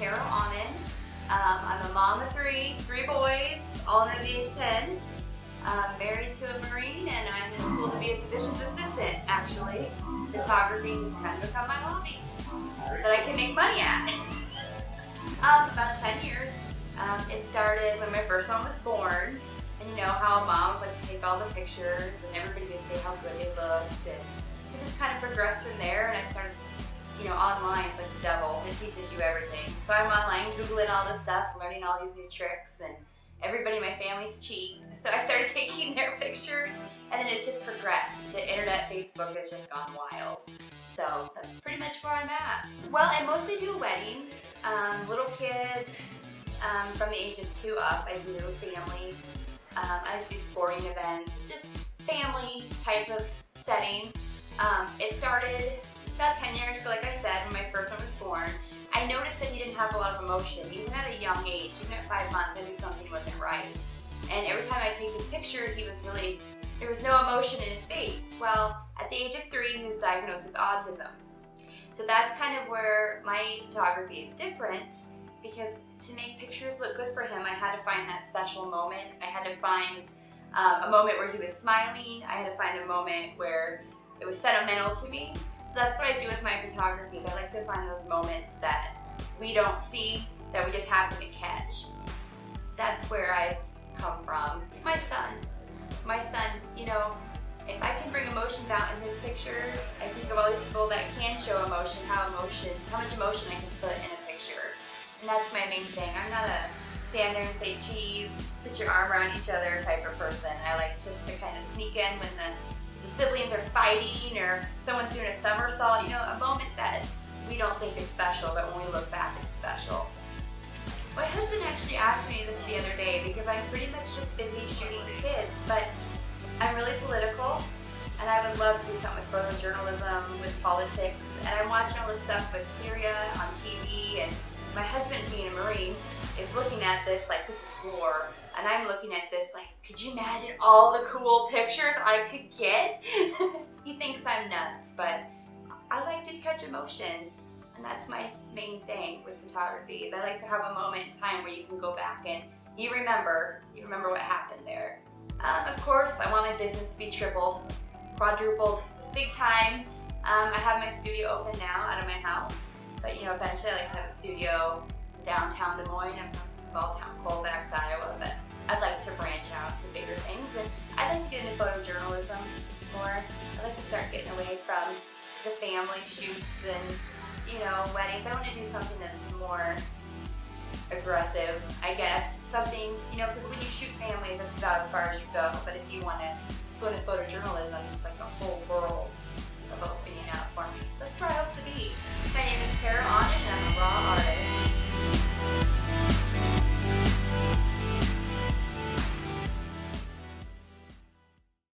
Onnen. I'm a mom of three boys, all under the age of 10. I'm married to a Marine, and I'm in school to be a physician's assistant, actually. Photography's just kind of become my hobby that I can make money at. About 10 years. It started when my first one was born, and you know how moms like to take all the pictures, and everybody would say how good they looked, and so just kind of progressed from there, and I started, online, it's like the devil. It teaches you everything. So I'm online Googling all this stuff, learning all these new tricks, and everybody in my family's cheap. So I started taking their pictures, and then it's just progressed. The internet, Facebook has just gone wild. So that's pretty much where I'm at. Well, I mostly do weddings, little kids, from the age of 2 up. I do families. I do sporting events, just family type of settings. It started about 10 years ago, like I said, when my first one was born. I noticed that he didn't have a lot of emotion, even at a young age. Even at 5 months, I knew something wasn't right. And every time I take his picture, there was no emotion in his face. Well, at the age of 3, he was diagnosed with autism. So that's kind of where my photography is different, because to make pictures look good for him, I had to find that special moment. I had to find a moment where he was smiling. I had to find a moment where it was sentimental to me. So that's what I do with my photographies. I like to find those moments that we don't see, that we just happen to catch. That's where I come from. My son, if I can bring emotions out in his pictures, I think of all these people that can show emotion, how much emotion I can put in a picture. And that's my main thing. I'm not a stand there and say cheese, put your arm around each other type of person. I like to kind of sneak in when the siblings are fighting or someone's doing a somersault, a moment that we don't think is special, but when we look back, it's special. My husband actually asked me this the other day because I'm pretty much just busy shooting kids, but I'm really political, and I would love to do something with photojournalism, with politics, and I'm watching all this stuff with Syria on TV, and my husband, being a Marine, is looking at this like this is war, and I'm looking at this like, could you imagine all the cool pictures I could get? He thinks I'm nuts, but I like to catch emotion, and that's my main thing with photography, is I like to have a moment in time where you can go back and you remember what happened there. Of course, I want my business to be tripled, quadrupled, big time. I have my studio open now out of my house, but eventually I like to have a studio downtown Des Moines. I'm from a small town, Colfax, Iowa, but I'd like to branch out to bigger things, and I'd like to get into photojournalism more. I'd like to start getting away from the family shoots and, weddings. I want to do something that's more aggressive, I guess. Something, because when you shoot families, that's about as far as you go.